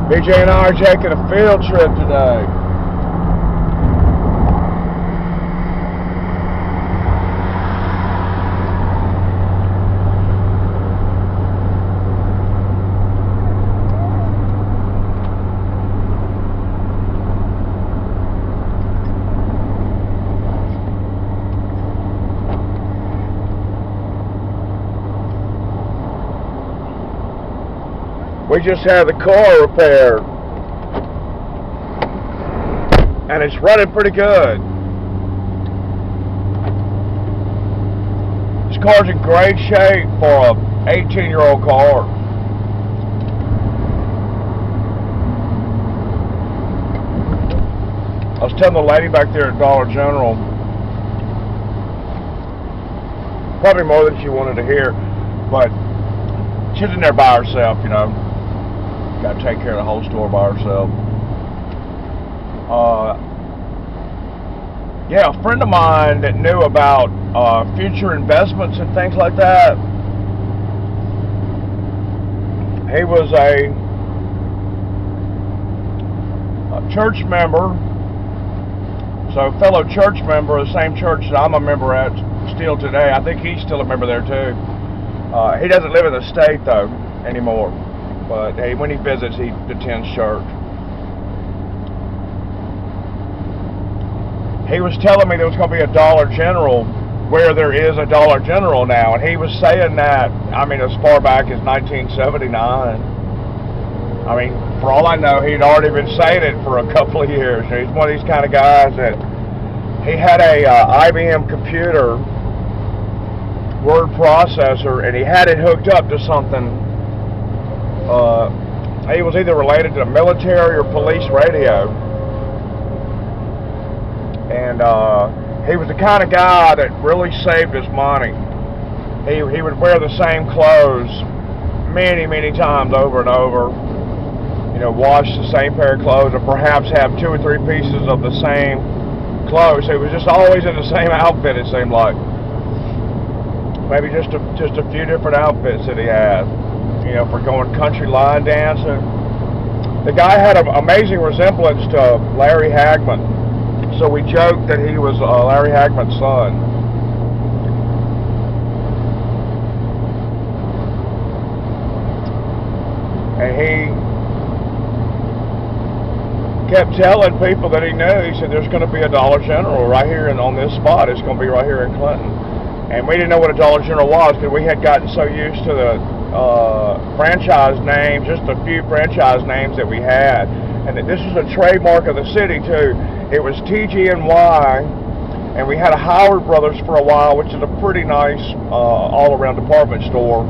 BJ and I are taking a field trip today. We just had the car repaired, and it's running pretty good. This car's in great shape for a 18-year-old car. I was telling the lady back there at Dollar General, probably more than she wanted to hear, but she's in there by herself, you know. Got to take care of the whole store by herself. Yeah, a friend of mine that knew about future investments and things like that. He was a church member, so fellow church member of the same church that I'm a member at still today. I think he's still a member there too. He doesn't live in the state though anymore. But hey, when he visits, he attends church. He was telling me there was going to be a Dollar General where there is a Dollar General now, and he was saying that, I mean, as far back as 1979. I mean, for all I know, he'd already been saying it for a couple of years. He's one of these kind of guys that he had a IBM computer word processor, and he had it hooked up to something. He was either related to the military or police radio, and he was the kind of guy that really saved his money. He would wear the same clothes many times over and over, you know, wash the same pair of clothes, or perhaps have 2 or 3 pieces of the same clothes. He was just always in the same outfit, it seemed like. Maybe just a few different outfits that he had. You know, for going country line dancing. The guy had an amazing resemblance to Larry Hagman, so we joked that he was Larry Hagman's son. And he kept telling people that he knew, he said, there's going to be a Dollar General right here on this spot. It's going to be right here in Clinton. And we didn't know what a Dollar General was because we had gotten so used to the franchise names, just a few franchise names that we had, and that this is a trademark of the city too. It was TG&Y, and we had a Howard Brothers for a while, which is a pretty nice all-around department store.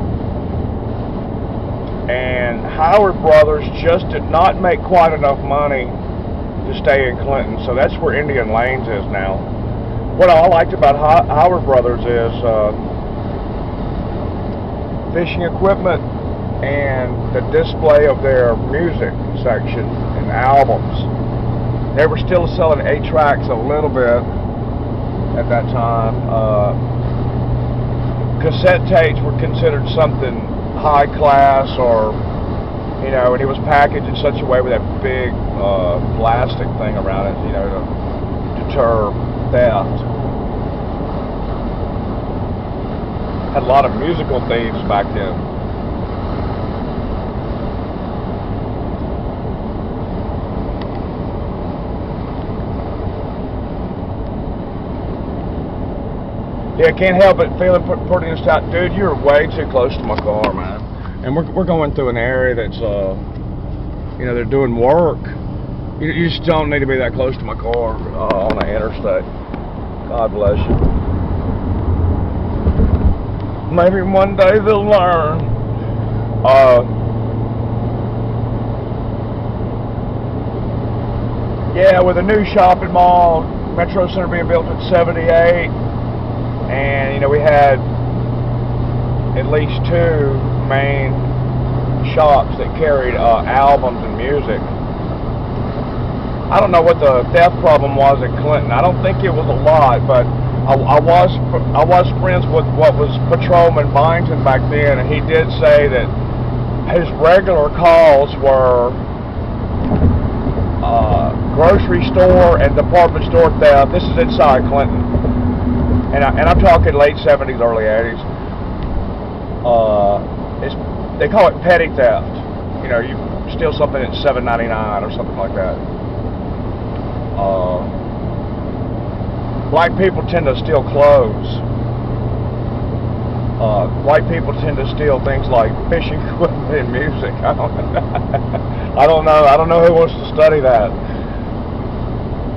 And Howard Brothers just did not make quite enough money to stay in Clinton, so that's where Indian Lanes is now. What I liked about Howard Brothers is fishing equipment and the display of their music section and albums. They were still selling 8-tracks a little bit at that time. Cassette tapes were considered something high class, or, you know, and it was packaged in such a way with that big plastic thing around it, you know, to deter theft. Had a lot of musical thieves back then. Yeah, can't help but feeling pretty nostalgic. Dude, you're way too close to my car, man. And we're going through an area that's, you know, they're doing work. You just don't need to be that close to my car on the interstate. God bless you. Maybe one day they'll learn. Yeah, with a new shopping mall, Metro Center being built in '78, and you know, we had at least 2 main shops that carried albums and music. I don't know what the theft problem was in Clinton. I don't think it was a lot, but I was friends with what was Patrolman Byington back then, and he did say that his regular calls were grocery store and department store theft. This is inside Clinton, and I'm talking late 70s, early 80s. They call it petty theft. You know, you steal something at $7.99 or something like that. Black people tend to steal clothes. White people tend to steal things like fishing equipment and music. I don't know who wants to study that.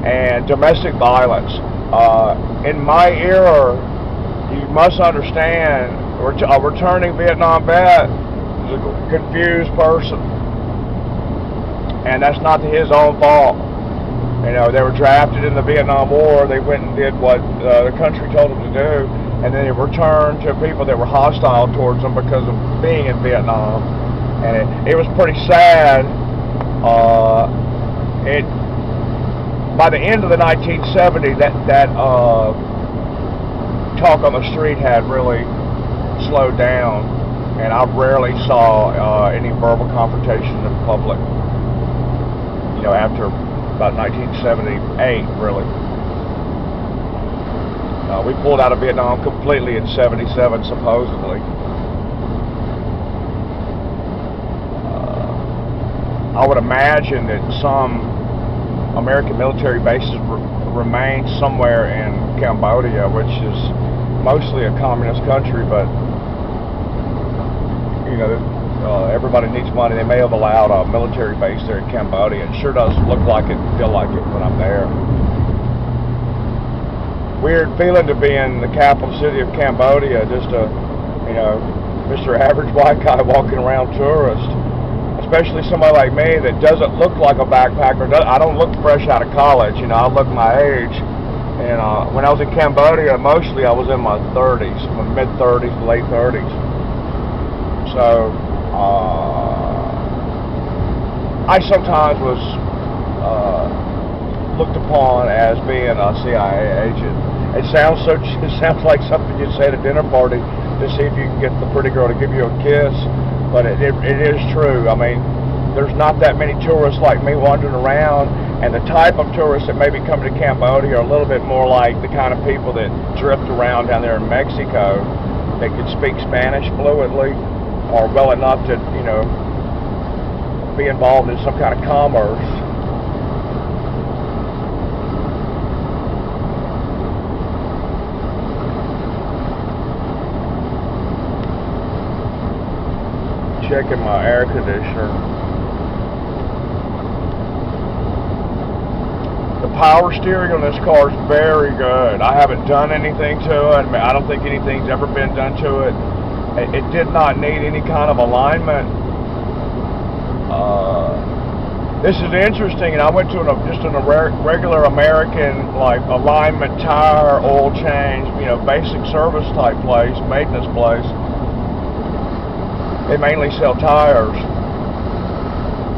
And domestic violence. In my era, you must understand, a returning Vietnam vet is a confused person, and that's not his own fault. You know, they were drafted in the Vietnam War. They went and did what the country told them to do, and then they returned to people that were hostile towards them because of being in Vietnam. And it was pretty sad. By the end of the 1970s, that talk on the street had really slowed down, and I rarely saw any verbal confrontations in public. You know, after about 1978, really. We pulled out of Vietnam completely in '77, supposedly. I would imagine that some American military bases remain somewhere in Cambodia, which is mostly a communist country, but you know, everybody needs money. They may have allowed a military base there in Cambodia. It sure does look like it and feel like it when I'm there. Weird feeling to be in the capital city of Cambodia, just a, you know, Mr. Average White guy walking around tourist. Especially somebody like me that doesn't look like a backpacker. I don't look fresh out of college, you know, I look my age. And when I was in Cambodia, mostly I was in my 30s, my mid-30s, late 30s. So, I sometimes was looked upon as being a CIA agent. It sounds like something you'd say at a dinner party to see if you can get the pretty girl to give you a kiss. But it is true. I mean, there's not that many tourists like me wandering around, and the type of tourists that may be coming to Cambodia are a little bit more like the kind of people that drift around down there in Mexico that can speak Spanish fluently or well enough to, you know, be involved in some kind of commerce. Checking my air conditioner. The power steering on this car is very good. I haven't done anything to it. I don't think anything's ever been done to it. It did not need any kind of alignment. This is interesting, and I went to just a regular American like alignment, tire, oil change, you know, basic service type place, maintenance place. They mainly sell tires,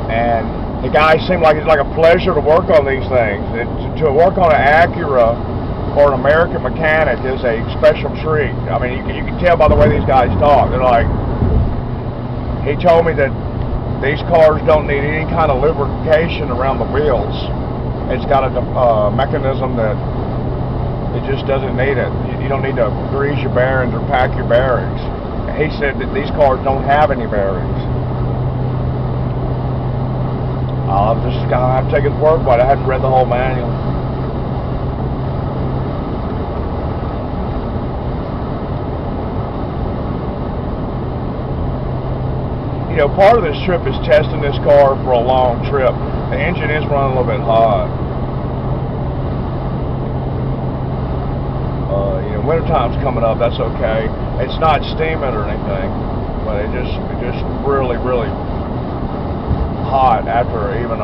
and the guy seemed like it's like a pleasure to work on these things. To work on an Acura or an American mechanic is a special treat. I mean, you can tell by the way these guys talk. They're like, he told me that these cars don't need any kind of lubrication around the wheels. It's got a mechanism that it just doesn't need it. You don't need to grease your bearings or pack your bearings. He said that these cars don't have any bearings. I'm just gonna have to take his word for it. I haven't read the whole manual. You know, part of this trip is testing this car for a long trip. The engine is running a little bit hot. You know, wintertime's coming up. That's okay. It's not steaming or anything, but it just really, really hot after even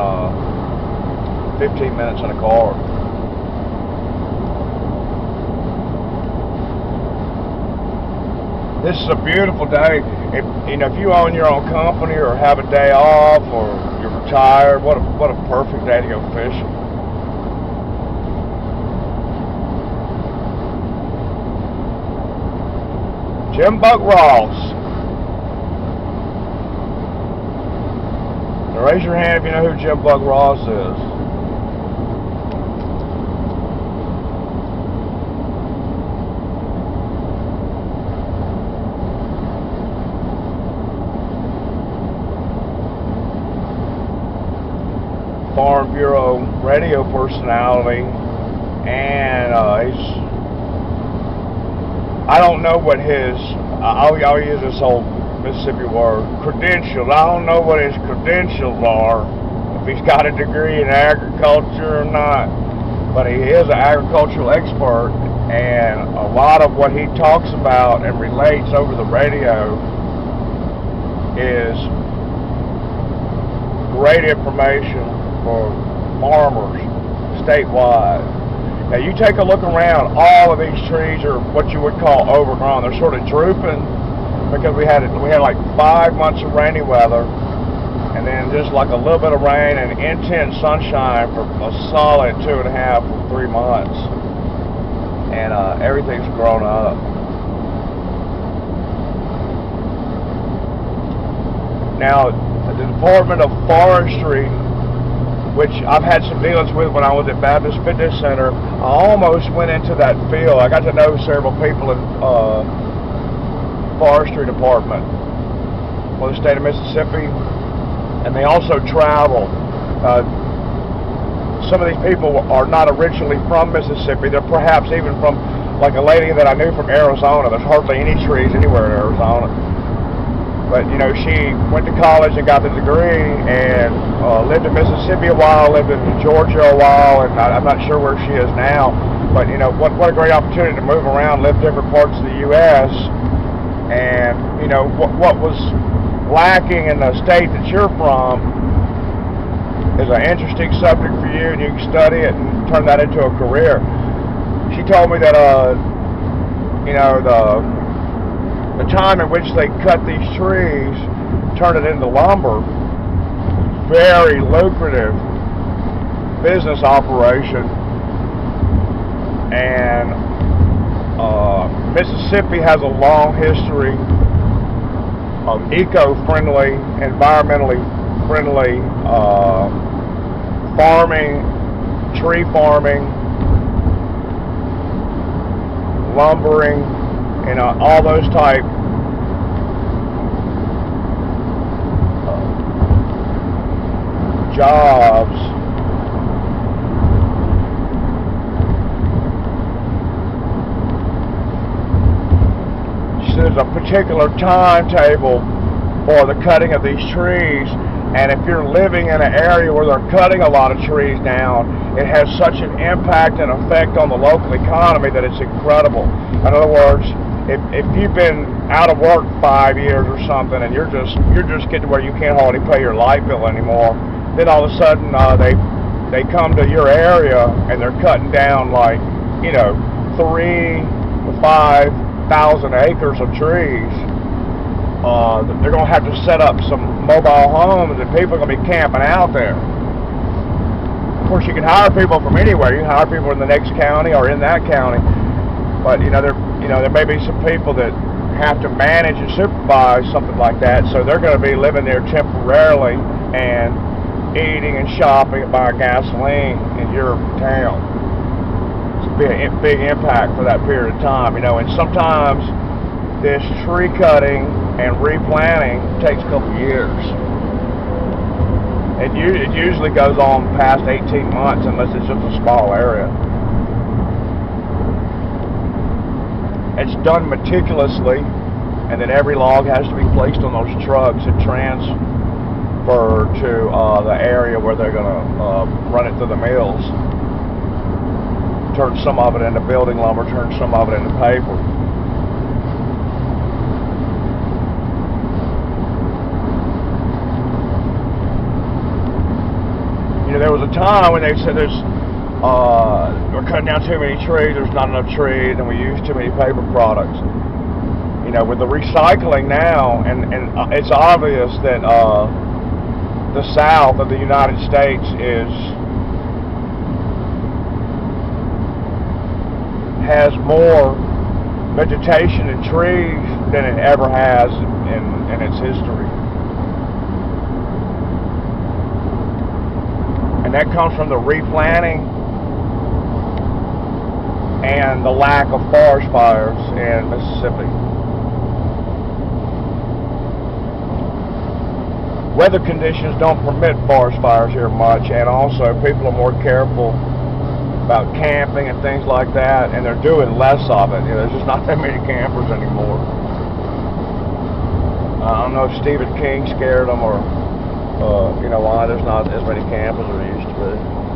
15 minutes in a car. This is a beautiful day. If you own your own company or have a day off or you're retired, what a perfect day to go fishing. Jim Buck Ross. Now raise your hand if you know who Jim Buck Ross is. Farm Bureau radio personality, and I don't know what his, I'll use this old Mississippi word, credentials. I don't know what his credentials are, if he's got a degree in agriculture or not, but he is an agricultural expert, and a lot of what he talks about and relates over the radio is great information for farmers statewide. Now you take a look around, all of these trees are what you would call overgrown. They're sort of drooping because we had like 5 months of rainy weather, and then just like a little bit of rain and intense sunshine for a solid 2.5 or 3 months, and everything's grown up. Now the Department of Forestry, which I've had some dealings with when I was at Baptist Fitness Center, I almost went into that field. I got to know several people in forestry department for the state of Mississippi, and they also travel. Some of these people are not originally from Mississippi. They're perhaps even from, like a lady that I knew from Arizona. There's hardly any trees anywhere in Arizona. But, you know, she went to college and got the degree, and lived in Mississippi a while, lived in Georgia a while, and I'm not sure where she is now. But, you know, what a great opportunity to move around, live different parts of the U.S., and, you know, what was lacking in the state that you're from is an interesting subject for you, and you can study it and turn that into a career. She told me that, you know, the time in which they cut these trees, turn it into lumber, very lucrative business operation, and Mississippi has a long history of eco-friendly, environmentally friendly farming, tree farming, lumbering, and all those type jobs. So there's a particular timetable for the cutting of these trees, and if you're living in an area where they're cutting a lot of trees down, it has such an impact and effect on the local economy that it's incredible. In other words, if you've been out of work 5 years or something, and you're just getting to where you can't hardly pay your light bill anymore, then all of a sudden they come to your area and they're cutting down, like, you know, 3,000 to 5,000 acres of trees. They're going to have to set up some mobile homes, and people are going to be camping out there. Of course, you can hire people from anywhere. You can hire people in the next county or in that county, but there may be some people that have to manage and supervise something like that, so they're going to be living there temporarily and eating and shopping and buying gasoline in your town. It's a big impact for that period of time, you know. And sometimes this tree cutting and replanting takes a couple years. It usually goes on past 18 months unless it's just a small area. It's done meticulously, and then every log has to be placed on those trucks and transferred to the area where they're going to run it through the mills. Turn some of it into building lumber, turn some of it into paper. You know, there was a time when they said we're cutting down too many trees, there's not enough trees, and we use too many paper products. You know, with the recycling now, and it's obvious that the South of the United States has more vegetation and trees than it ever has in its history. And that comes from the replanting and the lack of forest fires in Mississippi. weather conditions don't permit forest fires here much, and also people are more careful about camping and things like that, and they're doing less of it. There's just not that many campers anymore. I don't know if Stephen King scared them or why there's not as many campers as there used to be.